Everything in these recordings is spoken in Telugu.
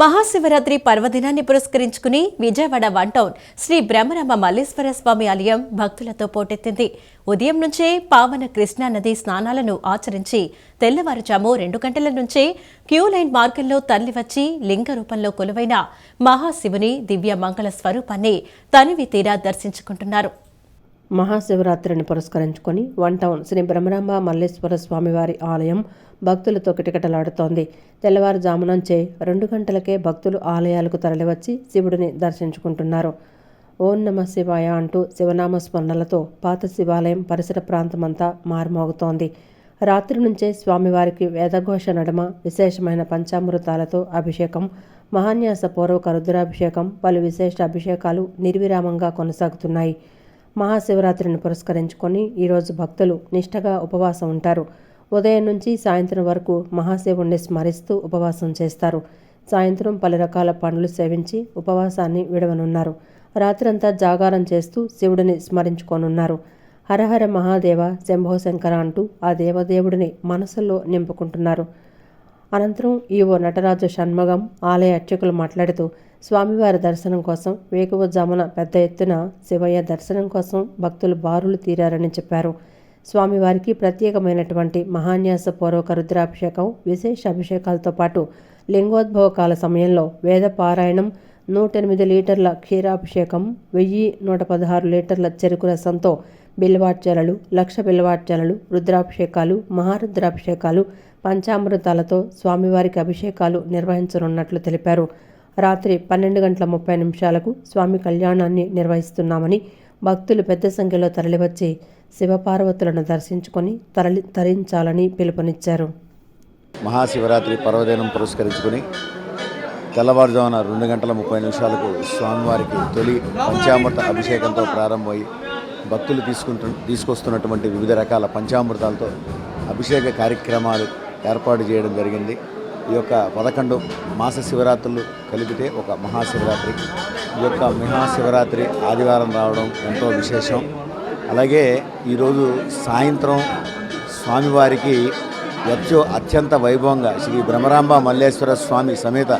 మహాశివరాత్రి పర్వదినాన్ని పురస్కరించుకుని విజయవాడ వన్ టౌన్ శ్రీ బ్రహ్మరామ మల్లేశ్వర స్వామి ఆలయం భక్తులతో పోటెత్తింది. ఉదయం నుంచే పావన కృష్ణా నది స్నానాలను ఆచరించి తెల్లవారుజాము 2 గంటల నుంచే క్యూ లైన్ మార్గంలో తరలివచ్చి లింగ రూపంలో కొలువైన మహాశివుని దివ్య మంగళ స్వరూపాన్ని తనివి తీరా దర్శించుకుంటున్నారు. మహాశివరాత్రిని పురస్కరించుకొని వన్ టౌన్ శ్రీ బ్రహ్మరామ మల్లేశ్వర స్వామివారి ఆలయం భక్తులతో కిటకిటలాడుతోంది. తెల్లవారుజాము నుంచే 2 గంటలకే భక్తులు ఆలయాలకు తరలివచ్చి శివుడిని దర్శించుకుంటున్నారు. ఓం నమ శివాయ అంటూ శివనామ స్మరణలతో పాత శివాలయం పరిసర ప్రాంతమంతా మారుమోగుతోంది. రాత్రి నుంచే స్వామివారికి వేదఘోష నడుమ విశేషమైన పంచామృతాలతో అభిషేకం, మహాన్యాసపూర్వక రుద్రాభిషేకం, పలు విశేష అభిషేకాలు నిర్విరామంగా కొనసాగుతున్నాయి. మహాశివరాత్రిని పురస్కరించుకొని ఈరోజు భక్తులు నిష్టగా ఉపవాసం ఉంటారు. ఉదయం నుంచి సాయంత్రం వరకు మహాశివుణ్ణి స్మరిస్తూ ఉపవాసం చేస్తారు. సాయంత్రం పలు రకాల పండ్లు సేవించి ఉపవాసాన్ని విడవనున్నారు. రాత్రంతా జాగారం చేస్తూ శివుడిని స్మరించుకోనున్నారు. హరహర మహాదేవ శంభో శంకర అంటూ ఆ దేవదేవుడిని మనసులో నింపుకుంటున్నారు. అనంతరం ఈవో నటరాజు షణ్ముగం ఆలయ అర్చకులు మాట్లాడుతూ స్వామివారి దర్శనం కోసం వేకువజామున పెద్ద ఎత్తున శివయ్య దర్శనం కోసం భక్తులు బారులు తీరారని చెప్పారు. స్వామివారికి ప్రత్యేకమైనటువంటి మహాన్యాసపూర్వక రుద్రాభిషేకం, విశేష అభిషేకాలతో పాటు లింగోద్భవ కాల సమయంలో వేద పారాయణం, 108 లీటర్ల క్షీరాభిషేకం, 1116 లీటర్ల చెరుకు రసంతో బిల్వార్చనలు, 1,00,000 బిల్వార్చనలు, రుద్రాభిషేకాలు, మహారుద్రాభిషేకాలు, పంచామృతాలతో స్వామివారికి అభిషేకాలు నిర్వహించనున్నట్లు తెలిపారు. రాత్రి 12:30 స్వామి కళ్యాణాన్ని నిర్వహిస్తున్నామని భక్తులు పెద్ద సంఖ్యలో తరలివచ్చి శివపార్వతులను దర్శించుకొని తరించాలని పిలుపునిచ్చారు. మహాశివరాత్రి పర్వదినం పురస్కరించుకుని తెల్లవారుజామున 2:30 స్వామివారికి తొలి పంచామృత అభిషేకంతో ప్రారంభమై భక్తులు తీసుకొస్తున్నటువంటి వివిధ రకాల పంచామృతాలతో అభిషేక కార్యక్రమాలు ఏర్పాటు చేయడం జరిగింది. ఈ యొక్క 11 మాస శివరాత్రులు కలిపితే ఒక మహాశివరాత్రి. ఈ యొక్క మహాశివరాత్రి ఆదివారం రావడం ఎంతో విశేషం. అలాగే ఈరోజు సాయంత్రం స్వామివారికి అత్యంత వైభవంగా శ్రీ బ్రహ్మరాంబ మల్లేశ్వర స్వామి సమేత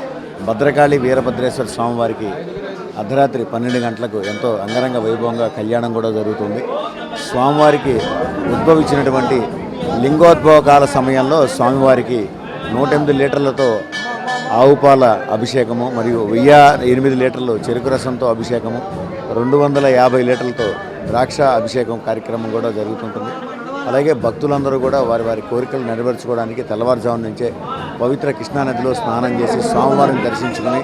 భద్రకాళి వీరభద్రేశ్వర స్వామివారికి అర్ధరాత్రి 12 గంటలకు ఎంతో అంగరంగ వైభవంగా కళ్యాణం కూడా జరుగుతుంది. స్వామివారికి ఉద్భవించినటువంటి లింగోద్భవ కాల సమయంలో స్వామివారికి 108 లీటర్లతో ఆవు పాల అభిషేకము, మరియు 1008 లీటర్లు చెరుకు రసంతో అభిషేకము, 250 లీటర్లతో ద్రాక్ష అభిషేకం కార్యక్రమం కూడా జరుగుతుంటుంది. అలాగే భక్తులందరూ కూడా వారి వారి కోరికలు నెరవేర్చుకోవడానికి తెల్లవారుజాము నుంచే పవిత్ర కృష్ణానదిలో స్నానం చేసి స్వామివారిని దర్శించుకుని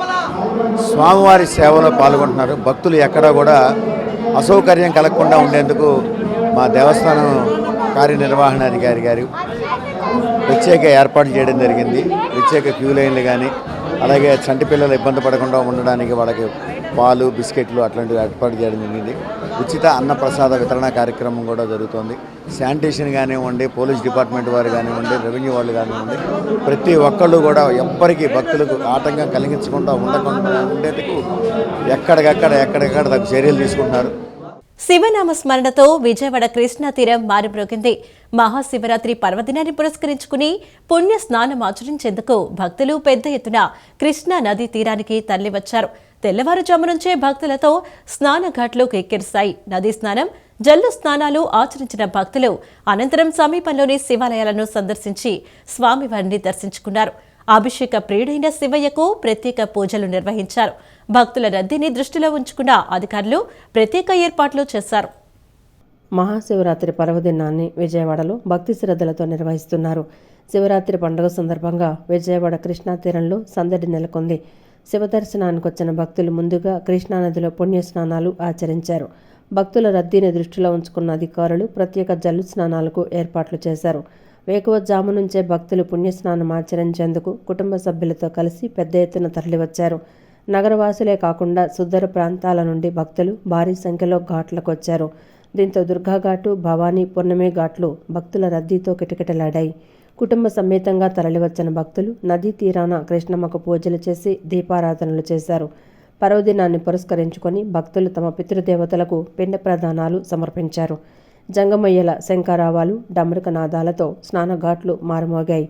స్వామివారి సేవలో పాల్గొంటున్నారు. భక్తులు ఎక్కడా కూడా అసౌకర్యం కలగకుండా ఉండేందుకు మా దేవస్థానం కార్యనిర్వహణాధికారి గారు ప్రత్యేక ఏర్పాట్లు చేయడం జరిగింది. ప్రత్యేక క్యూ లైన్లు కానీ, అలాగే చంటి పిల్లలు ఇబ్బంది పడకుండా ఉండడానికి వాళ్ళకి పాలు, బిస్కెట్లు అట్లాంటివి ఏర్పాటు చేయడం జరిగింది. ఉచిత అన్నప్రసాద వితరణ కార్యక్రమం కూడా జరుగుతోంది. శానిటేషన్ కానివ్వండి, పోలీస్ డిపార్ట్మెంట్ వారు కానివ్వండి, రెవెన్యూ వాళ్ళు కానివ్వండి, ప్రతి ఒక్కళ్ళు కూడా ఎవ్వరికీ భక్తులకు ఆటంకం కలిగించకుండా ఉండేందుకు ఎక్కడికక్కడ తగు చర్యలు తీసుకుంటున్నారు. శివనామ స్మరణతో విజయవాడ కృష్ణా తీరం మారుమ్రోగింది. మహాశివరాత్రి పర్వదినాన్ని పురస్కరించుకుని పుణ్య స్నానం ఆచరించేందుకు భక్తులు పెద్ద ఎత్తున కృష్ణా నదీ తీరానికి తరలివచ్చారు. తెల్లవారుజాము నుంచే భక్తులతో స్నానఘాట్లు కిక్కిరిశాయి. నదీ స్నానం, జల్లు స్నానాలు ఆచరించిన భక్తులు అనంతరం సమీపంలోని శివాలయాలను సందర్శించి స్వామివారిని దర్శించుకున్నారు. అభిషేక ప్రియుడైన శివయ్యకు ప్రత్యేక పూజలు నిర్వహించారు. భక్తుల రద్దీని దృష్టిలో ఉంచుకున్న అధికారులు ప్రత్యేక ఏర్పాట్లు చేశారు. మహాశివరాత్రి పర్వదినాన్ని విజయవాడలో భక్తి శ్రద్ధలతో నిర్వహిస్తున్నారు. శివరాత్రి పండుగ సందర్భంగా విజయవాడ కృష్ణా తీరంలో సందడి నెలకొంది. శివదర్శనానికి వచ్చిన భక్తులు ముందుగా కృష్ణానదిలో పుణ్యస్నానాలు ఆచరించారు. భక్తుల రద్దీని దృష్టిలో ఉంచుకున్న అధికారులు ప్రత్యేక జల్లు స్నానాలకు ఏర్పాట్లు చేశారు. వేకువజాము నుంచే భక్తులు పుణ్యస్నానం ఆచరించేందుకు కుటుంబ సభ్యులతో కలిసి పెద్ద ఎత్తున తరలివచ్చారు. నగరవాసులే కాకుండా సుదూర ప్రాంతాల నుండి భక్తులు భారీ సంఖ్యలో ఘాట్లకు వచ్చారు. దీంతో దుర్గాఘాటు, భవానీ, పున్నమి ఘాట్లు భక్తుల రద్దీతో కిటకిటలాడాయి. కుటుంబ సమేతంగా తరలివచ్చిన భక్తులు నదీ తీరాన కృష్ణమ్మకు పూజలు చేసి దీపారాధనలు చేశారు. పర్వదినాన్ని పురస్కరించుకొని భక్తులు తమ పితృదేవతలకు పిండ ప్రదానాలు సమర్పించారు. జంగమయ్యల శంఖారావాలు, డమరుక నాదాలతో స్నానఘాట్లు మారుమోగాయి.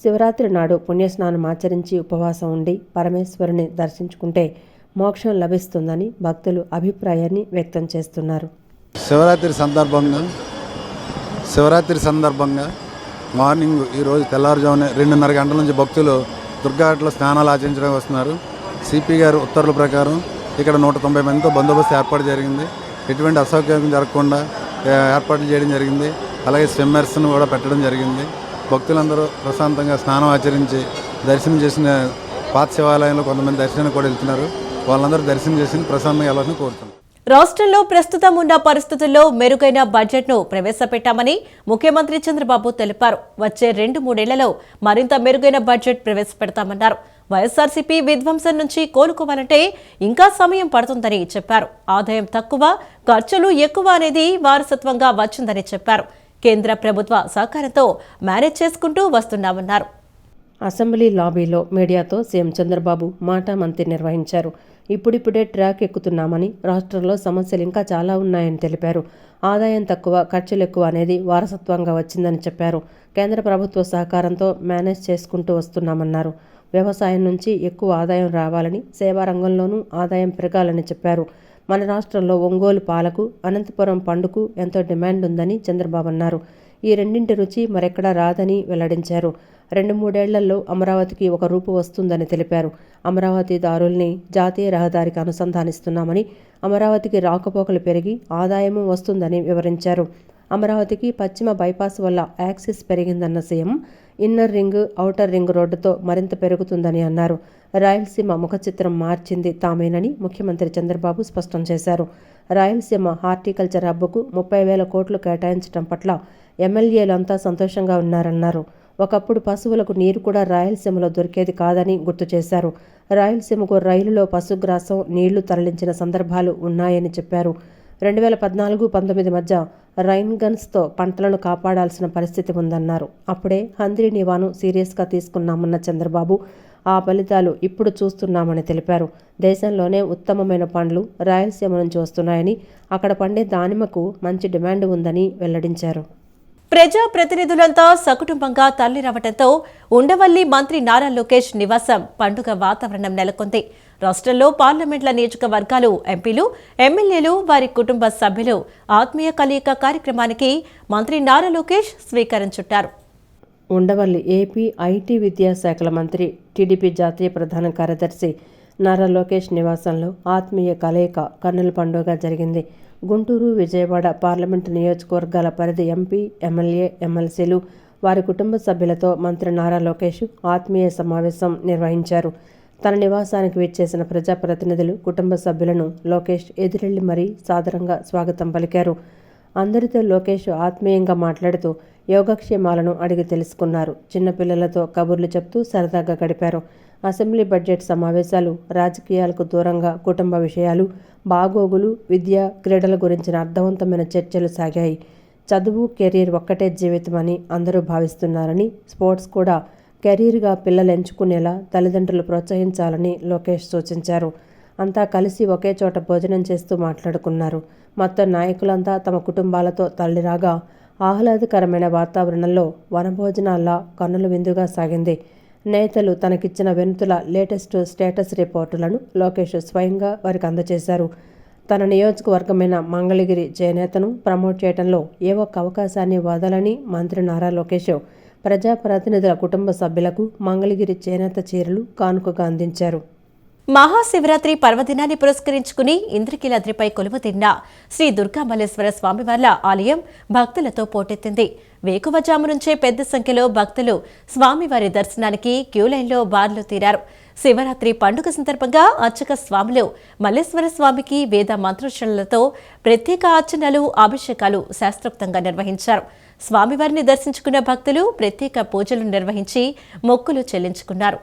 శివరాత్రి నాడు పుణ్యస్నానం ఆచరించి ఉపవాసం ఉండి పరమేశ్వరుని దర్శించుకుంటే మోక్షం లభిస్తుందని భక్తులు అభిప్రాయాన్ని వ్యక్తం చేస్తున్నారు. శివరాత్రి సందర్భంగా మార్నింగ్ ఈరోజు తెల్లవారుజామున 2:30 గంటల నుంచి భక్తులు దుర్గాఘాట్లో స్నానాలు ఆచరించడానికి వస్తున్నారు. సిపి గారు ఉత్తర్వుల ప్రకారం ఇక్కడ 190 మందితో బందోబస్తు ఏర్పాటు జరిగింది. ఎటువంటి అసౌకర్యం జరగకుండా ఏర్పాట్లు చేయడం జరిగింది. అలాగే స్విమ్మర్స్ను కూడా పెట్టడం జరిగింది. భక్తులందరూ ప్రశాంతంగా స్నానం ఆచరించి దర్శనం చేసిన పాత శివాలయంలో కొంతమంది దర్శనానికి కూడా వెళ్తున్నారు. వాళ్ళందరూ దర్శనం చేసి ప్రశాంతంగా వెళ్ళాలని కోరుతున్నాం. రాష్ట్రంలో ప్రస్తుతం ఉన్న పరిస్థితుల్లో మెరుగైన బడ్జెట్ను ప్రవేశపెట్టామని ముఖ్యమంత్రి చంద్రబాబు తెలిపారు. వచ్చే 2-3 ఏళ్లలో మరింత మెరుగైన బడ్జెట్ ప్రవేశపెడతామన్నారు. వైఎస్ఆర్సీపీ విధ్వంసం నుంచి కోలుకోవాలంటే ఇంకా సమయం పడుతుందని చెప్పారు. ఆదాయం తక్కువ, ఖర్చులు ఎక్కువ అనేది వారసత్వంగా వచ్చిందని చెప్పారు. కేంద్ర ప్రభుత్వ సహకారంతో మేనేజ్ చేసుకుంటూ వస్తున్నామన్నారు. అసెంబ్లీ లాబీలో మీడియాతో సీఎం చంద్రబాబు మాటామంతి నిర్వహించారు. ఇప్పుడిప్పుడే ట్రాక్ ఎక్కుతున్నామని, రాష్ట్రంలో సమస్యలు ఇంకా చాలా ఉన్నాయని తెలిపారు. ఆదాయం తక్కువ, ఖర్చులు ఎక్కువ అనేది వారసత్వంగా వచ్చిందని చెప్పారు. కేంద్ర ప్రభుత్వ సహకారంతో మేనేజ్ చేసుకుంటూ వస్తున్నామన్నారు. వ్యవసాయం నుంచి ఎక్కువ ఆదాయం రావాలని, సేవా రంగంలోనూ ఆదాయం పెరగాలని చెప్పారు. మన రాష్ట్రంలో ఒంగోలు పాలకు, అనంతపురం పండుకు ఎంతో డిమాండ్ ఉందని చంద్రబాబు అన్నారు. ఈ రెండింటి రుచి మరెక్కడా రాదని వెల్లడించారు. 2-3 ఏళ్లలో అమరావతికి ఒక రూపు వస్తుందని తెలిపారు. అమరావతి దారుల్ని జాతీయ రహదారికి అనుసంధానిస్తున్నామని, అమరావతికి రాకపోకలు పెరిగి ఆదాయము వస్తుందని వివరించారు. అమరావతికి పశ్చిమ బైపాస్ వల్ల యాక్సెస్ పెరిగిందన్న CM, inner ring, outer ring రోడ్డుతో మరింత పెరుగుతుందని అన్నారు. రాయలసీమ ముఖ చిత్రం మార్చింది తామేనని ముఖ్యమంత్రి చంద్రబాబు స్పష్టం చేశారు. రాయలసీమ హార్టికల్చర్ హబ్కు 30,000 కోట్లు కేటాయించడం పట్ల ఎమ్మెల్యేలంతా సంతోషంగా ఉన్నారన్నారు. ఒకప్పుడు పశువులకు నీరు కూడా రాయలసీమలో దొరికేది కాదని గుర్తు చేశారు. రాయలసీమకు రైలులో పశుగ్రాసం, నీళ్లు తరలించిన సందర్భాలు ఉన్నాయని చెప్పారు. 2014-19 మధ్య రైన్ గన్స్తో పంటలను కాపాడాల్సిన పరిస్థితి ఉందన్నారు. అప్పుడే హంద్రీ నివాను సీరియస్గా తీసుకున్నామన్న చంద్రబాబు ఆ ఫలితాలు ఇప్పుడు చూస్తున్నామని తెలిపారు. దేశంలోనే ఉత్తమమైన పండ్లు రాయలసీమ నుంచి వస్తున్నాయని, అక్కడ పండే దానిమ్మకు మంచి డిమాండ్ ఉందని వెల్లడించారు. ప్రజా ప్రతినిధులంతా సకుటుంబంగా తరలి రావడంతో ఉండవల్లి మంత్రి నారా లోకేష్ నివాసం పండుగ వాతావరణం నెలకొంది. రాష్ట్రంలో పార్లమెంట్ల నియోజకవర్గాలు ఎంపీలు, ఎమ్మెల్యేలు, వారి కుటుంబ సభ్యులు ఆత్మీయ కలయిక కార్యక్రమానికి మంత్రి నారా లోకేష్ స్వీకారం చుట్టారు. ఉండవల్లి ఏపీ ఐటీ విద్యాశాఖల మంత్రి, టీడీపీ జాతీయ ప్రధాన కార్యదర్శి నారా లోకేష్ నివాసంలో ఆత్మీయ కలయిక కన్నుల పండుగ జరిగింది. గుంటూరు, విజయవాడ పార్లమెంటు నియోజకవర్గాల పరిధి ఎంపీ, ఎమ్మెల్యే, ఎమ్మెల్సీలు, వారి కుటుంబ సభ్యులతో మంత్రి నారా లోకేష్ ఆత్మీయ సమావేశం నిర్వహించారు. తన నివాసానికి విచ్చేసిన ప్రజాప్రతినిధులు, కుటుంబ సభ్యులను లోకేష్ ఎదురెళ్లి మరీ సాదరంగా స్వాగతం పలికారు. అందరితో లోకేష్ ఆత్మీయంగా మాట్లాడుతూ యోగక్షేమాలను అడిగి తెలుసుకున్నారు. చిన్నపిల్లలతో కబుర్లు చెప్తూ సరదాగా గడిపారు. అసెంబ్లీ బడ్జెట్ సమావేశాలు రాజకీయాలకు దూరంగా కుటుంబ విషయాలు, బాగోగులు, విద్య, క్రీడల గురించిన అర్థవంతమైన చర్చలు సాగాయి. చదువు, కెరీర్ ఒక్కటే జీవితమని అందరూ భావిస్తున్నారని, స్పోర్ట్స్ కూడా కెరీర్గా పిల్లలు ఎంచుకునేలా తల్లిదండ్రులు ప్రోత్సహించాలని లోకేష్ సూచించారు. అంతా కలిసి ఒకే చోట భోజనం చేస్తూ మాట్లాడుకున్నారు. మొత్తం నాయకులంతా తమ కుటుంబాలతో తల్లిరాగా ఆహ్లాదకరమైన వాతావరణంలో వనభోజనాల్లా కన్నుల విందుగా సాగింది. నేతలు తనకిచ్చిన వినతుల లేటెస్ట్ స్టేటస్ రిపోర్టులను లోకేష్ స్వయంగా వారికి అందజేశారు. తన నియోజకవర్గమైన మంగళగిరి చేనేతను ప్రమోట్ చేయడంలో ఏ ఒక్క అవకాశాన్ని వదలని మంత్రి నారా లోకేష్ ప్రజాప్రతినిధుల కుటుంబ సభ్యులకు మంగళగిరి చేనేత చీరలు కానుకగా అందించారు. మహాశివరాత్రి పర్వదినాన్ని పురస్కరించుకుని ఇంద్రకీలాద్రిపై కొలువుతీరిన శ్రీ దుర్గామల్లేశ్వర స్వామివార్ల ఆలయం భక్తులతో పోటెత్తింది. వేకువజాము నుంచే పెద్ద సంఖ్యలో భక్తులు స్వామివారి దర్శనానికి క్యూలైన్లో బార్లు తీరారు. శివరాత్రి పండుగ సందర్భంగా అర్చక స్వాములు మల్లేశ్వర స్వామికి వేద మంత్రోచ్చరణలతో ప్రత్యేక అర్చనలు, అభిషేకాలు శాస్త్రోక్తంగా నిర్వహించారు. స్వామివారిని దర్శించుకున్న భక్తులు ప్రత్యేక పూజలు నిర్వహించి మొక్కులు చెల్లించుకున్నారు.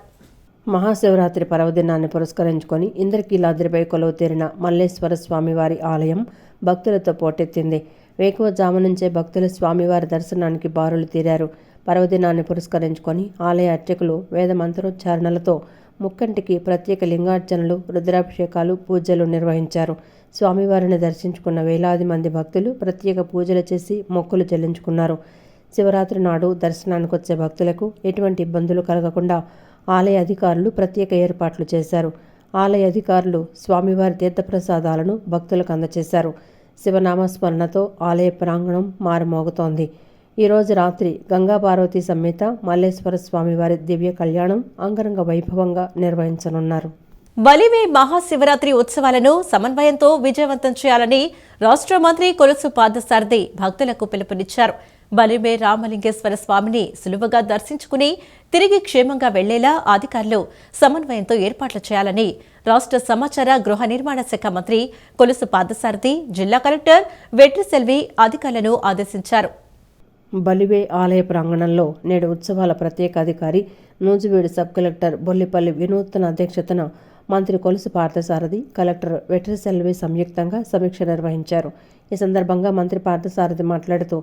మహాశివరాత్రి పర్వదినాన్ని పురస్కరించుకొని ఇంద్రకీలాద్రిపై కొలువు తీరిన మల్లేశ్వర స్వామివారి ఆలయం భక్తులతో పోటెత్తింది. వేకువజాము నుంచే భక్తులు స్వామివారి దర్శనానికి బారులు తీరారు. పర్వదినాన్ని పురస్కరించుకొని ఆలయ అర్చకులు వేద మంత్రోచ్చారణలతో ముక్కంటికి ప్రత్యేక లింగార్చనలు, రుద్రాభిషేకాలు, పూజలు నిర్వహించారు. స్వామివారిని దర్శించుకున్న వేలాది మంది భక్తులు ప్రత్యేక పూజలు చేసి మొక్కులు చెల్లించుకున్నారు. శివరాత్రి నాడు దర్శనానికి వచ్చే భక్తులకు ఎటువంటి ఇబ్బందులు కలగకుండా ఆలయ అధికారులు ప్రత్యేక ఏర్పాట్లు చేశారు. ఆలయ అధికారులు స్వామివారి తీర్థప్రసాదాలను భక్తులకు అందజేశారు. శివనామస్మరణతో ఆలయ ప్రాంగణం మారుమోగుతోంది. ఈరోజు రాత్రి గంగా పార్వతీ సమేత మల్లేశ్వర స్వామివారి దివ్య కళ్యాణం అంగరంగ వైభవంగా నిర్వహించనున్నారు. బలివే మహాశివరాత్రి ఉత్సవాలను సమన్వయంతో విజయవంతం చేయాలని రాష్ట్ర మంత్రి కొలుసు పార్థసారథి భక్తులకు పిలుపునిచ్చారు. బలివే రామలింగేశ్వర స్వామిని సులువుగా దర్శించుకుని తిరిగి క్షేమంగా వెళ్లేలా అధికారులు సమన్వయంతో ఏర్పాట్లు చేయాలని రాష్ట్ర సమాచార గృహ నిర్మాణ శాఖ మంత్రి కొలుసు పార్థసారథి జిల్లా కలెక్టర్ వెట్రిసెల్వి అధికారులను ఆదేశించారు. బలివే ఆలయ ప్రాంగణంలో నేడు ఉత్సవాల ప్రత్యేక అధికారి నూజివీడు సబ్ కలెక్టర్ బొల్లిపల్లి వినూత్న అధ్యక్షతన మంత్రి కొలుసు పార్థసారథి, కలెక్టర్ వెట్రిసెల్వి సంయుక్తంగా సమీక్ష నిర్వహించారు. ఈ సందర్భంగా మంత్రి పార్థసారథి మాట్లాడుతూ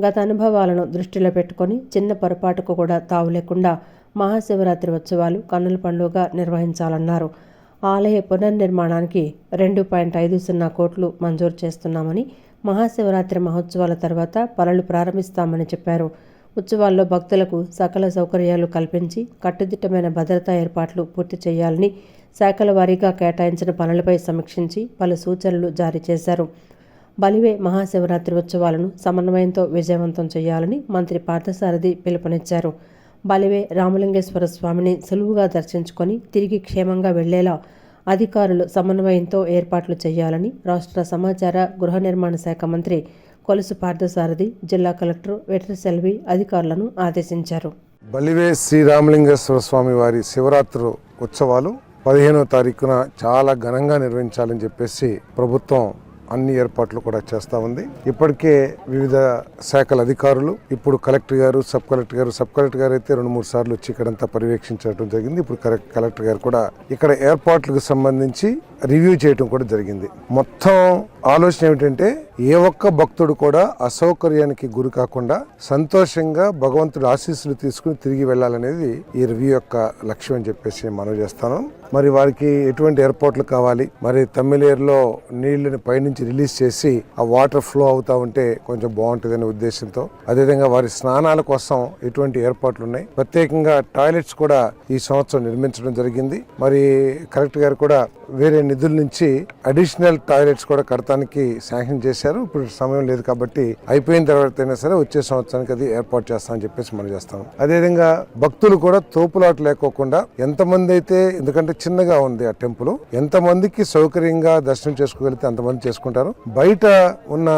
గత అనుభవాలను దృష్టిలో పెట్టుకుని చిన్న పొరపాటుకు కూడా తావు లేకుండా మహాశివరాత్రి ఉత్సవాలు కన్నుల పండుగగా నిర్వహించాలన్నారు. ఆలయ పునర్నిర్మాణానికి 2.50 కోట్లు మంజూరు చేస్తున్నామని, మహాశివరాత్రి మహోత్సవాల తర్వాత పనులు ప్రారంభిస్తామని చెప్పారు. ఉత్సవాల్లో భక్తులకు సకల సౌకర్యాలు కల్పించి కట్టుదిట్టమైన భద్రతా ఏర్పాట్లు పూర్తి చేయాలని శాఖల వారీగా కేటాయించిన పనులపై సమీక్షించి పలు సూచనలు జారీ చేశారు. బలివే మహాశివరాత్రి ఉత్సవాలను సమన్వయంతో విజయవంతం చేయాలని మంత్రి పార్థసారథి పిలుపునిచ్చారు. బలివే రామలింగేశ్వర స్వామిని సులువుగా దర్శించుకొని తిరిగి క్షేమంగా వెళ్లేలా అధికారులు సమన్వయంతో ఏర్పాట్లు చేయాలని రాష్ట్ర సమాచార గృహ నిర్మాణ శాఖ మంత్రి కొలుసు పార్థసారథి జిల్లా కలెక్టర్ వెట్రిసెల్వి అధికారులను ఆదేశించారు. బలివే శ్రీరామలింగేశ్వర స్వామి వారి శివరాత్రి ఉత్సవాలు 15వ తారీఖున చాలా ఘనంగా నిర్వహించాలని చెప్పేసి ప్రభుత్వం అన్ని ఏర్పాట్లు కూడా చేస్తూ ఉంది. ఇప్పటికే వివిధ శాఖల అధికారులు, ఇప్పుడు కలెక్టర్ గారు, సబ్ కలెక్టర్ గారు అయితే 2-3 సార్లు వచ్చి ఇక్కడంతా పర్యవేక్షించడం జరిగింది. ఇప్పుడు కలెక్టర్ గారు కూడా ఇక్కడ ఏర్పాట్లకు సంబంధించి రివ్యూ చేయడం కూడా జరిగింది. మొత్తం ఆలోచన ఏమిటంటే ఏ ఒక్క భక్తుడు కూడా అసౌకర్యానికి గురి కాకుండా సంతోషంగా భగవంతుడి ఆశీస్సులు తీసుకుని తిరిగి వెళ్ళాలనేది ఈ రివ్యూ యొక్క లక్ష్యం అని చెప్పేసి మనవి చేస్తాను. మరి వారికి ఎటువంటి ఏర్పాట్లు కావాలి, మరి తమ్మిలేరులో నీళ్లను పైనుంచి రిలీజ్ చేసి ఆ వాటర్ ఫ్లో అవుతా ఉంటే కొంచెం బాగుంటుందనే ఉద్దేశంతో, అదేవిధంగా వారి స్నానాల కోసం ఎటువంటి ఏర్పాట్లు ఉన్నాయి, ప్రత్యేకంగా టాయిలెట్స్ కూడా ఈ సంవత్సరం నిర్మించడం జరిగింది. మరి కలెక్టర్ గారు కూడా వేరే నిధుల నుంచి అడిషనల్ టాయిలెట్స్ కూడా కడతానికి శాంక్షన్ చేశారు. ఇప్పుడు సమయం లేదు కాబట్టి అయిపోయిన తర్వాత అయినా సరే వచ్చే సంవత్సరానికి అది ఏర్పాటు చేస్తామని చెప్పేసి మనం చేస్తాం. అదేవిధంగా భక్తులు కూడా తోపులాట లేకోకుండా ఎంతమంది అయితే, ఎందుకంటే చిన్నగా ఉంది ఆ టెంపుల్, ఎంతమందికి సౌకర్యంగా దర్శనం చేసుకోగలిగితే అంతమంది చేసుకుంటారు. బయట ఉన్న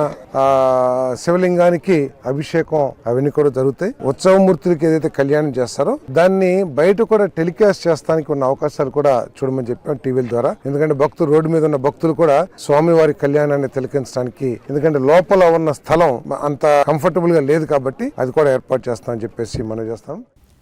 శివలింగానికి అభిషేకం అవన్నీ కూడా జరుగుతాయి. ఉత్సవమూర్తులకి ఏదైతే కళ్యాణం చేస్తారో దాన్ని బయట కూడా టెలికాస్ట్ చేస్తానికి ఉన్న అవకాశాలు కూడా చూడమని చెప్పాం టీవీల ద్వారా. ఎందుకంటే భక్తులు, రోడ్డు మీద ఉన్న భక్తులు కూడా స్వామివారి కళ్యాణాన్ని తిలకించడానికి, ఎందుకంటే లోపల ఉన్న స్థలం అంత కంఫర్టబుల్ గా లేదు కాబట్టి అది కూడా ఏర్పాటు చేస్తామని చెప్పేసి మనం చేస్తాం.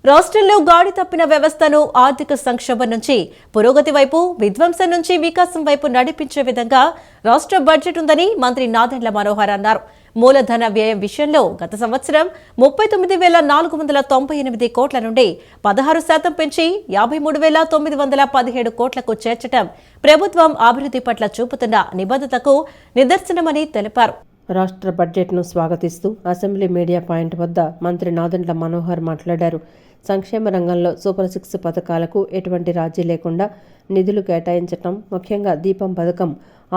రాష్ట్రంలో గాడి తప్పిన వ్యవస్థను ఆర్థిక సంక్షోభం నుంచి పురోగతి వైపు, విధ్వంసం నుంచి వికాసం వైపు నడిపించే విధంగా రాష్ట్ర బడ్జెట్ ఉందని మంత్రి నాదెండ్ల మనోహర్ అన్నారు. మూలధన వ్యయం విషయంలో గత సంవత్సరం 39,498 కోట్ల నుండి 16% పెంచి 53,917 కోట్లకు చేర్చడం ప్రభుత్వం అభివృద్ధి పట్ల చూపుతున్న నిబద్ధతకు నిదర్శనమని తెలిపారు. రాష్ట్ర బడ్జెట్ను స్వాగతిస్తూ అసెంబ్లీ మీడియా పాయింట్ వద్ద మంత్రి నాదెండ్ల మనోహర్ మాట్లాడారు. సంక్షేమ రంగంలో సూపర్ 6 పథకాలకు ఎటువంటి రాజీ లేకుండా నిధులు కేటాయించటం, ముఖ్యంగా దీపం పథకం,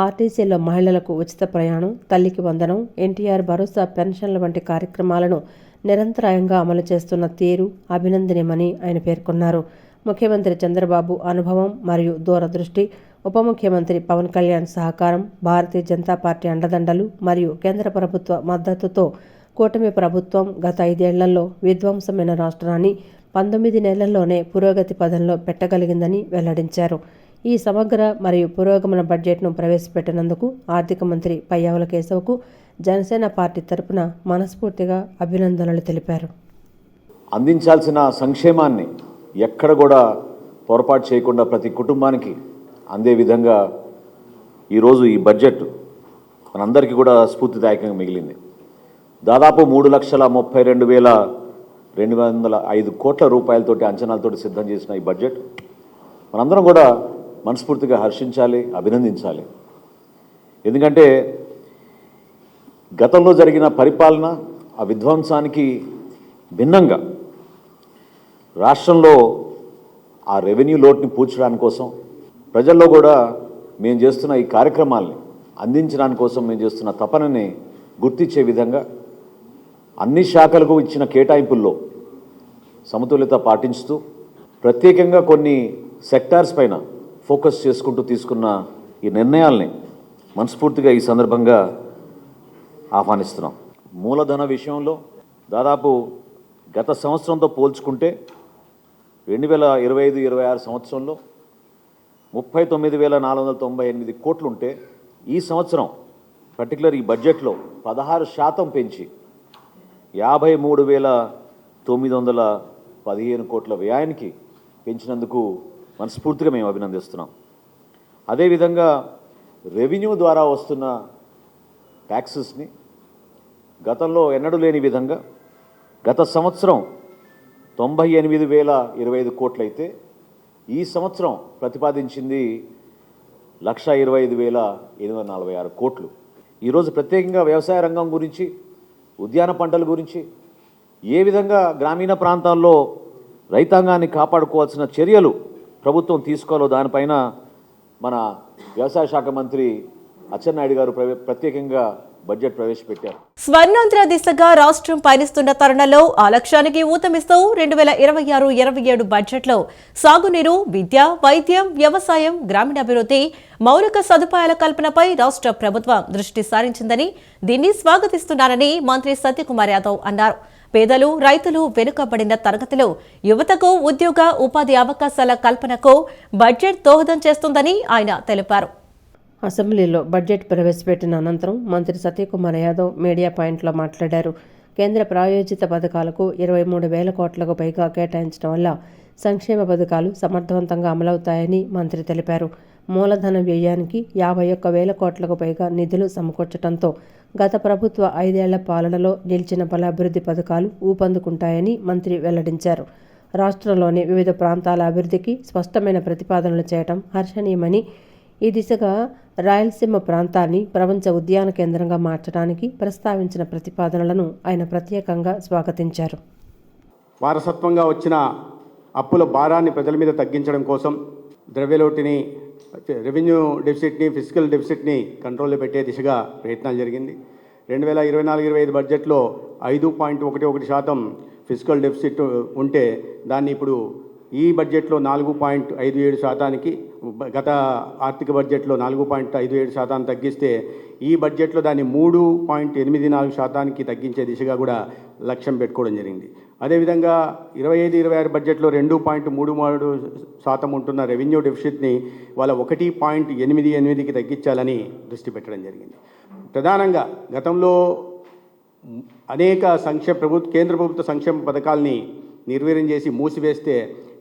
ఆర్టీసీలో మహిళలకు ఉచిత ప్రయాణం, తల్లికి వందనం, ఎన్టీఆర్ భరోసా పెన్షన్ల వంటి కార్యక్రమాలను నిరంతరాయంగా అమలు చేస్తున్న తీరు అభినందనీయమని ఆయన పేర్కొన్నారు. ముఖ్యమంత్రి చంద్రబాబు అనుభవం మరియు దూరదృష్టి, ఉప ముఖ్యమంత్రి పవన్ కళ్యాణ్ సహకారం, భారతీయ జనతా పార్టీ అండదండలు మరియు కేంద్ర ప్రభుత్వ మద్దతుతో కూటమి ప్రభుత్వం గత 5 ఏళ్లలో విధ్వంసమైన రాష్ట్రాన్ని 19 నెలల్లోనే పురోగతి పదంలో పెట్టగలిగిందని వెల్లడించారు. ఈ సమగ్ర మరియు పురోగమన బడ్జెట్ను ప్రవేశపెట్టినందుకు ఆర్థిక మంత్రి పయ్యావుల కేశవ్కు జనసేన పార్టీ తరపున మనస్ఫూర్తిగా అభినందనలు తెలిపారు. అందించాల్సిన సంక్షేమాన్ని ఎక్కడ కూడా పొరపాటు చేయకుండా ప్రతి కుటుంబానికి అందే విధంగా ఈరోజు ఈ బడ్జెట్ మనందరికీ కూడా స్ఫూర్తిదాయకంగా మిగిలింది. దాదాపు 3,32,205 కోట్ల రూపాయలతోటి అంచనాలతోటి సిద్ధం చేసిన ఈ బడ్జెట్ మనందరం కూడా మనస్ఫూర్తిగా హర్షించాలి, అభినందించాలి. ఎందుకంటే గతంలో జరిగిన పరిపాలన, ఆ విధ్వంసానికి భిన్నంగా రాష్ట్రంలో ఆ రెవెన్యూ లోటుని పూడ్చడానికి కోసం, ప్రజల్లో కూడా మేము చేస్తున్న ఈ కార్యక్రమాల్ని అందించడానికి కోసం మేము చేస్తున్న తపనని గుర్తించే విధంగా అన్ని శాఖలకు ఇచ్చిన కేటాయింపుల్లో సమతుల్యత పాటించుతూ ప్రత్యేకంగా కొన్ని సెక్టార్స్ పైన ఫోకస్ చేసుకుంటూ తీసుకున్న ఈ నిర్ణయాల్ని మనస్ఫూర్తిగా ఈ సందర్భంగా ఆహ్వానిస్తున్నాం. మూలధన విషయంలో దాదాపు గత సంవత్సరంతో పోల్చుకుంటే 2025-26 సంవత్సరంలో 39,498 కోట్లు ఉంటే ఈ సంవత్సరం పర్టికులర్ ఈ బడ్జెట్లో 16% పెంచి 53,915 కోట్ల వ్యయానికి పెంచినందుకు మనస్ఫూర్తిగా మేము అభినందిస్తున్నాం. అదేవిధంగా రెవెన్యూ ద్వారా వస్తున్న ట్యాక్సెస్ని గతంలో ఎన్నడూ లేని విధంగా గత సంవత్సరం 98,025 కోట్లయితే ఈ సంవత్సరం ప్రతిపాదించింది 125,846 కోట్లు. ఈరోజు ప్రత్యేకంగా వ్యవసాయ రంగం గురించి, ఉద్యాన పంటల గురించి, ఏ విధంగా గ్రామీణ ప్రాంతాల్లో రైతాంగాన్ని కాపాడుకోవాల్సిన చర్యలు ప్రభుత్వం తీసుకోవాలో దానిపైన మన వ్యవసాయ శాఖ మంత్రి అచ్చెన్నాయుడు గారు ప్రత్యేకంగా బడ్జెట్ ప్రవేశపెట్టారు. స్వర్ణాంధ్ర దిశగా రాష్ట్రం పయనిస్తున్న తరుణంలో ఆ లక్ష్యానికి ఊతమిస్తూ 2026-27 బడ్జెట్లో సాగునీరు, విద్య, వైద్యం, వ్యవసాయం, గ్రామీణాభివృద్ధి, మౌలిక సదుపాయాల కల్పనపై రాష్ట్ర ప్రభుత్వం దృష్టి సారించిందని, దీన్ని స్వాగతిస్తున్నారని మంత్రి సత్యకుమార్ యాదవ్ అన్నారు. పేదలు, రైతులు, వెనుకబడిన తరగతులు, యువతకు ఉద్యోగ, ఉపాధి అవకాశాల కల్పనకు బడ్జెట్ దోహదం చేస్తుందని ఆయన తెలిపారు. అసెంబ్లీలో బడ్జెట్ ప్రవేశపెట్టిన అనంతరం మంత్రి సత్యకుమార్ యాదవ్ మీడియా పాయింట్లో మాట్లాడారు. కేంద్ర ప్రాయోజిత పథకాలకు 23,000 కోట్లకు పైగా కేటాయించడం వల్ల సంక్షేమ పథకాలు సమర్థవంతంగా అమలవుతాయని మంత్రి తెలిపారు. మూలధన వ్యయానికి 51,000 కోట్లకు పైగా నిధులు సమకూర్చడంతో గత ప్రభుత్వ 5 ఏళ్ల పాలనలో నిలిచిన పలు అభివృద్ధి పథకాలు ఊపందుకుంటాయని మంత్రి వెల్లడించారు. రాష్ట్రంలోని వివిధ ప్రాంతాల అభివృద్ధికి స్పష్టమైన ప్రతిపాదనలు చేయడం హర్షణీయమని, ఈ దిశగా రాయలసీమ ప్రాంతాన్ని ప్రపంచ ఉద్యాన కేంద్రంగా మార్చడానికి ప్రస్తావించిన ప్రతిపాదనలను ఆయన ప్రత్యేకంగా స్వాగతించారు. వారసత్వంగా వచ్చిన అప్పుల భారాన్ని ప్రజల మీద తగ్గించడం కోసం ద్రవ్యలోటుని, రెవెన్యూ డెఫిసిట్ని, ఫిజికల్ డెఫిసిట్ని కంట్రోల్లో పెట్టే దిశగా ప్రయత్నాలు జరిగింది. 2024-25 బడ్జెట్లో 5.11% ఫిజికల్ డెఫిసిట్ ఉంటే దాన్ని ఇప్పుడు ఈ బడ్జెట్లో 4.57%, గత ఆర్థిక బడ్జెట్లో 4.57% తగ్గిస్తే ఈ బడ్జెట్లో దాన్ని 3.84% తగ్గించే దిశగా కూడా లక్ష్యం పెట్టుకోవడం జరిగింది. అదేవిధంగా 25-26 బడ్జెట్లో 2.33% ఉంటున్న రెవెన్యూ డెఫిసిట్ని వాళ్ళ 1.88కి తగ్గించాలని దృష్టి పెట్టడం జరిగింది. ప్రధానంగా గతంలో అనేక కేంద్ర ప్రభుత్వ సంక్షేమ పథకాల్ని నిర్వీర్యం చేసి మూసివేస్తే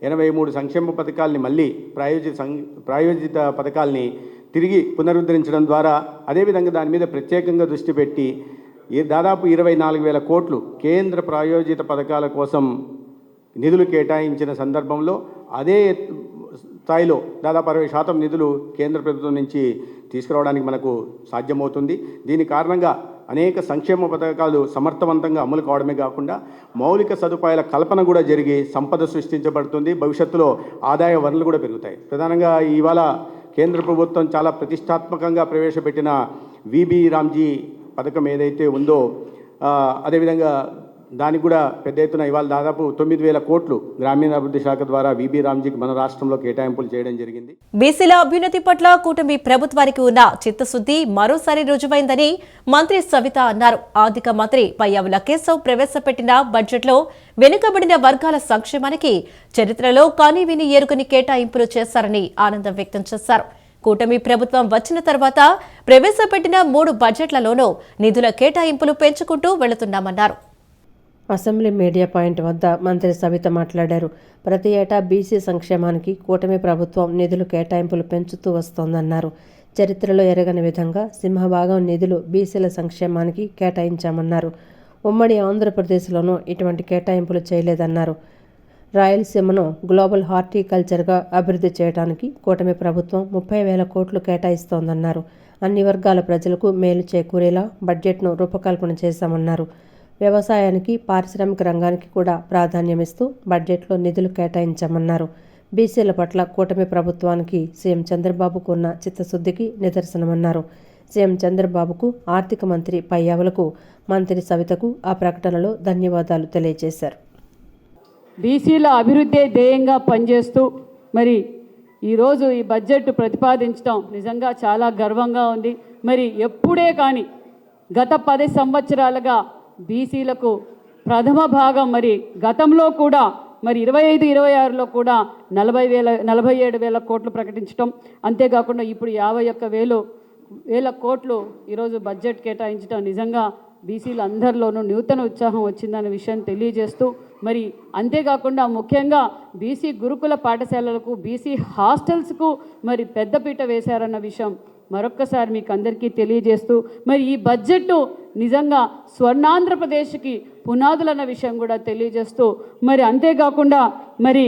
83 సంక్షేమ పథకాల్ని మళ్ళీ ప్రాయోజిత పథకాల్ని తిరిగి పునరుద్ధరించడం ద్వారా, అదేవిధంగా దాని మీద ప్రత్యేకంగా దృష్టి పెట్టి దాదాపు 24,000 కోట్లు కేంద్ర ప్రాయోజిత పథకాల కోసం నిధులు కేటాయించిన సందర్భంలో అదే స్థాయిలో దాదాపు 60% నిధులు కేంద్ర ప్రభుత్వం నుంచి తీసుకురావడానికి మనకు సాధ్యమవుతుంది. దీని కారణంగా అనేక సంక్షేమ పథకాలు సమర్థవంతంగా అమలు కావడమే కాకుండా మౌలిక సదుపాయాల కల్పన కూడా జరిగి సంపద సృష్టించబడుతుంది. భవిష్యత్తులో ఆదాయ వనరులు కూడా పెరుగుతాయి. ప్రధానంగా ఇవాళ కేంద్ర ప్రభుత్వం చాలా ప్రతిష్టాత్మకంగా ప్రవేశపెట్టిన విబి రామ్జీ పథకం ఏదైతే ఉందో, అదేవిధంగా దానికి కూడా పెద్ద ఎత్తున ఇవాళ దాదాపు 9,000 కోట్లు గ్రామీణాభివృద్ధి శాఖ ద్వారా విబి రామ్జీకి మన రాష్ట్రంలో కేటాయింపులు చేయడం జరిగింది. బీసీల అభ్యున్నతి పట్ల కూటమి ప్రభుత్వానికి ఉన్న చిత్తశుద్ధి మరోసారి రుజువైందని మంత్రి సవిత అన్నారు. ఆర్థిక మంత్రి పయ్యావుల కేశవ్ ప్రవేశపెట్టిన బడ్జెట్లో వెనుకబడిన వర్గాల సంక్షేమానికి చరిత్రలో కానీవిని ఎరుగని కేటాయింపులు చేశారని ఆనందం వ్యక్తం చేశారు. కూటమి ప్రభుత్వం వచ్చిన తర్వాత ప్రవేశపెట్టిన 3 బడ్జెట్లలోనూ నిధుల కేటాయింపులు పెంచుకుంటూ వెళుతున్నామన్నారు. అసెంబ్లీ మీడియా పాయింట్ వద్ద మంత్రి సవిత మాట్లాడారు. ప్రతి ఏటా బీసీ సంక్షేమానికి కూటమి ప్రభుత్వం నిధులు కేటాయింపులు పెంచుతూ వస్తోందన్నారు. చరిత్రలో ఎరగని విధంగా సింహభాగం నిధులు బీసీల సంక్షేమానికి కేటాయించామన్నారు. ఉమ్మడి ఆంధ్రప్రదేశ్లోనూ ఇటువంటి కేటాయింపులు చేయలేదన్నారు. రాయలసీమను గ్లోబల్ హార్టికల్చర్గా అభివృద్ధి చేయడానికి కూటమి ప్రభుత్వం 30,000 కోట్లు కేటాయిస్తోందన్నారు. అన్ని వర్గాల ప్రజలకు మేలు చేకూరేలా బడ్జెట్ను రూపకల్పన చేశామన్నారు. వ్యవసాయానికి, పారిశ్రామిక రంగానికి కూడా ప్రాధాన్యమిస్తూ బడ్జెట్లో నిధులు కేటాయించామన్నారు. బీసీల పట్ల కూటమి ప్రభుత్వానికి సీఎం చంద్రబాబుకు ఉన్న చిత్తశుద్ధికి నిదర్శనమన్నారు. సీఎం చంద్రబాబుకు, ఆర్థిక మంత్రి పయ్యావులకు, మంత్రి సవితకు ఆ ప్రకటనలో ధన్యవాదాలు తెలియజేశారు. బీసీల అభివృద్ధి ధ్యేయంగా పనిచేస్తూ మరి ఈరోజు ఈ బడ్జెట్ ప్రతిపాదించడం నిజంగా చాలా గర్వంగా ఉంది. మరి ఎప్పుడే కానీ గత 10 సంవత్సరాలుగా బీసీలకు ప్రథమ భాగం మరి గతంలో కూడా మరి 25-26లో కూడా 47,000 కోట్లు ప్రకటించడం, అంతేకాకుండా ఇప్పుడు 51,000 కోట్లు ఈరోజు బడ్జెట్ కేటాయించడం నిజంగా బీసీలు అందరిలోనూ నూతన ఉత్సాహం వచ్చిందనే విషయం తెలియజేస్తూ మరి అంతేకాకుండా ముఖ్యంగా బీసీ గురుకుల పాఠశాలలకు, బీసీ హాస్టల్స్కు మరి పెద్దపీట వేశారన్న విషయం మరొక్కసారి మీకు అందరికీ తెలియజేస్తూ మరి ఈ బడ్జెట్ నిజంగా స్వర్ణాంధ్రప్రదేశ్కి పునాదులన్న విషయం కూడా తెలియజేస్తూ మరి అంతేకాకుండా మరి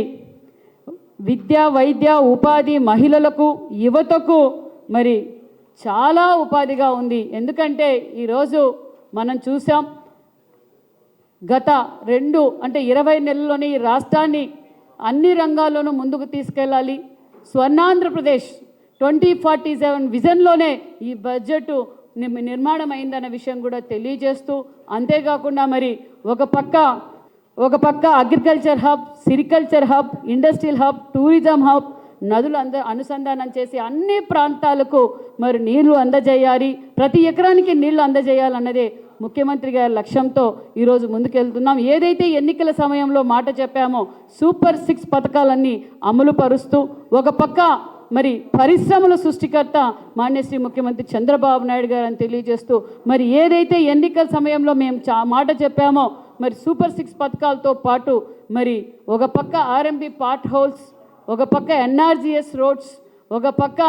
విద్య, వైద్య, ఉపాధి మహిళలకు, యువతకు మరి చాలా ఉపాధిగా ఉంది. ఎందుకంటే ఈరోజు మనం చూసాం గత 20 నెలల్లోనే ఈ రాష్ట్రాన్ని అన్ని రంగాల్లోనూ ముందుకు తీసుకెళ్ళాలి. స్వర్ణాంధ్రప్రదేశ్ 2047 విజన్లోనే ఈ బడ్జెట్ నిర్మాణం అయిందన్న విషయం కూడా తెలియజేస్తూ అంతేకాకుండా మరి ఒక పక్క agriculture hub, sericulture hub, industrial hub, tourism hub, నదులు అనుసంధానం చేసి అన్ని ప్రాంతాలకు మరి నీళ్లు అందజేయాలి, ప్రతి ఎకరానికి నీళ్లు అందజేయాలన్నదే ముఖ్యమంత్రి గారి లక్ష్యంతో ఈరోజు ముందుకెళ్తున్నాం. ఏదైతే ఎన్నికల సమయంలో మాట చెప్పామో సూపర్ 6 పథకాలన్నీ అమలు పరుస్తూ ఒక పక్క మరి పరిశ్రమల సృష్టికర్త మాన్యశ్రీ ముఖ్యమంత్రి చంద్రబాబు నాయుడు గారు అని తెలియజేస్తూ మరి ఏదైతే ఎన్నికల సమయంలో మేము మాట చెప్పామో మరి సూపర్ 6 పథకాలతో పాటు మరి ఒక పక్క ఆర్ఎంబి పార్ట్ హోల్స్, ఒక పక్క ఎన్ఆర్జీఎస్ రోడ్స్, ఒక పక్క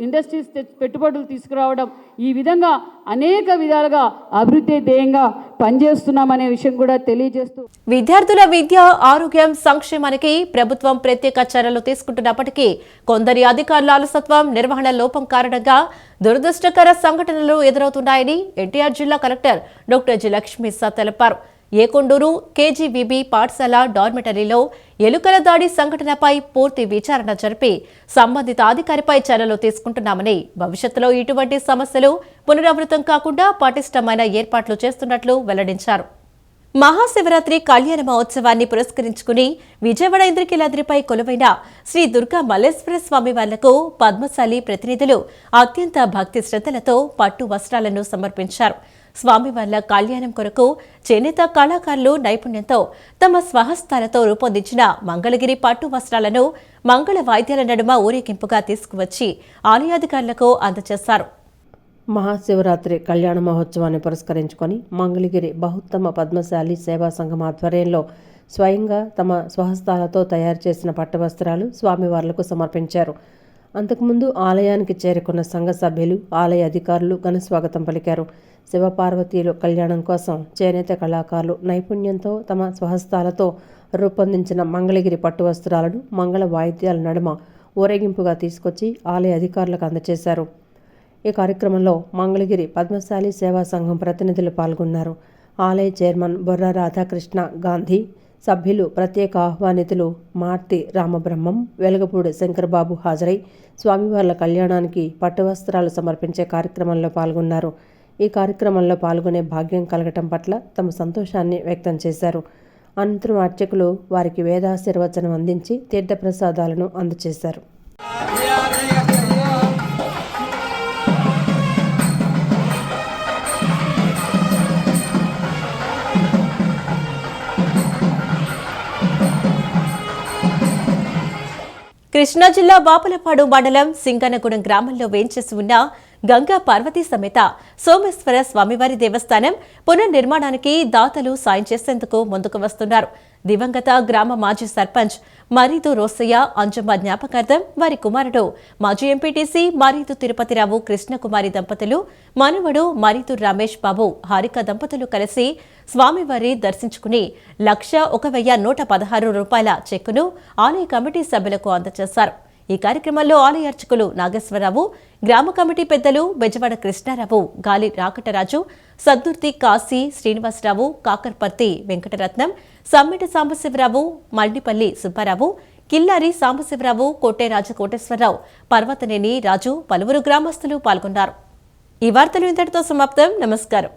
ఇండస్ట్రీస్ పెట్టుబడులు తీసుకురావడం, ఈ విధంగా అనేక విధాలుగా అభివృద్ధి ధ్యేయంగా పనిచేస్తున్నామనే విషయం కూడా తెలియజేస్తూ విద్యార్థుల విద్య, ఆరోగ్యం, సంక్షేమానికి ప్రభుత్వం ప్రత్యేక చర్యలు తీసుకుంటున్నప్పటికీ కొందరి అధికారుల అలసత్వం, నిర్వహణ లోపం కారణంగా దురదృష్టకర సంఘటనలు ఎదురవుతున్నాయని ఎన్టీఆర్ జిల్లా కలెక్టర్ డాక్టర్ జి లక్ష్మీసా తెలిపారు. ఏకొండూరు కేజీవీబీ పాఠశాల డార్మిటరీలో ఎలుకల దాడి సంఘటనపై పూర్తి విచారణ జరిపి సంబంధిత అధికారిపై చర్యలు తీసుకుంటున్నామని, భవిష్యత్తులో ఇటువంటి సమస్యలు పునరావృతం కాకుండా పటిష్టమైన ఏర్పాట్లు చేస్తున్నట్లు వెల్లడించారు. మహాశివరాత్రి కళ్యాణ మహోత్సవాన్ని పురస్కరించుకుని విజయవాడ ఇంద్రకీలాద్రిపై కొలువైన శ్రీ దుర్గా మల్లేశ్వర స్వామి వార్లకు పద్మశాలి ప్రతినిధులు అత్యంత భక్తి శ్రద్ధలతో పట్టు వస్త్రాలను సమర్పించారు. స్వామివార్ల కళ్యాణం కొరకు చేనేత కళాకారులు నైపుణ్యంతో తమ స్వహస్తాలతో రూపొందించిన మంగళగిరి పట్టు వస్త్రాలను మంగళ వాయిద్యాల నడుమ ఊరేగింపుగా తీసుకువచ్చి ఆలయాధికారులకు అందజేశారు. మహాశివరాత్రి కళ్యాణ మహోత్సవాన్ని పురస్కరించుకొని మంగళగిరి బహుత్తమ పద్మశాలి సేవా సంఘం ఆధ్వర్యంలో స్వయంగా తమ స్వహస్తాలతో తయారు చేసిన పట్టు వస్త్రాలు స్వామివార్లకు సమర్పించారు. అంతకుముందు ఆలయానికి చేరుకున్న సంఘ సభ్యులు, ఆలయ అధికారులు ఘనస్వాగతం పలికారు. శివపార్వతీలు కళ్యాణం కోసం చేనేత కళాకారులు నైపుణ్యంతో తమ స్వహస్తాలతో రూపొందించిన మంగళగిరి పట్టు వస్త్రాలను మంగళ వాయిద్యాల నడుమ ఊరేగింపుగా తీసుకొచ్చి ఆలయ అధికారులకు అందజేశారు. ఈ కార్యక్రమంలో మంగళగిరి పద్మశాలి సేవా సంఘం ప్రతినిధులు పాల్గొన్నారు. ఆలయ చైర్మన్ బొర్ర రాధాకృష్ణ గాంధీ, సభ్యులు, ప్రత్యేక ఆహ్వానితులు మార్తి రామబ్రహ్మం, వెలగపూడి శంకర్బాబు హాజరై స్వామివార్ల కళ్యాణానికి పట్టు వస్త్రాలు సమర్పించే కార్యక్రమంలో పాల్గొన్నారు. ఈ కార్యక్రమంలో పాల్గొనే భాగ్యం కలగటం పట్ల తమ సంతోషాన్ని వ్యక్తం చేశారు. అనంతరం అర్చకులు వారికి వేదాశీర్వచనం అందించి తీర్థప్రసాదాలను అందజేశారు. కృష్ణా జిల్లా బాపలపాడు మండలం సింగనగూడెం గ్రామంలో వేంచేసి ఉన్న గంగా పార్వతీ సమేత సోమేశ్వర స్వామివారి దేవస్థానం పునర్నిర్మాణానికి దాతలు సాయం చేసేందుకు ముందుకు వస్తున్నారు. దివంగత గ్రామ మాజీ సర్పంచ్ మరీదు రోసయ్య అంజమ్మ జ్ఞాపకార్థం వారి కుమారుడు మాజీ ఎంపీటీసీ మరీదు తిరుపతిరావు కృష్ణకుమారి దంపతులు, మనవడు మరీదు రమేష్ బాబు హారిక దంపతులు కలిసి స్వామివారి దర్శించుకుని 1,01,116 రూపాయల చెక్కును ఆలయ కమిటీ సభ్యులకు అందజేశారు. ఈ కార్యక్రమంలో ఆలయ అర్చకులు నాగేశ్వరరావు, గ్రామ కమిటీ పెద్దలు బెజవాడ కృష్ణారావు, గాలి రాకటరాజు, సద్దుర్తి కాశీ శ్రీనివాసరావు, కాకర్పర్తి వెంకటరత్నం, సమ్మెట సాంబశివరావు, మల్లిపల్లి సుబ్బారావు, కిల్లారి సాంబశివరావు, కోటేరాజు కోటేశ్వరరావు, పర్వతనేని రాజు, పలువురు గ్రామస్తులు పాల్గొన్నారు. ఈ వార్తలు ఇంతటితో సమాప్తం. నమస్కారం.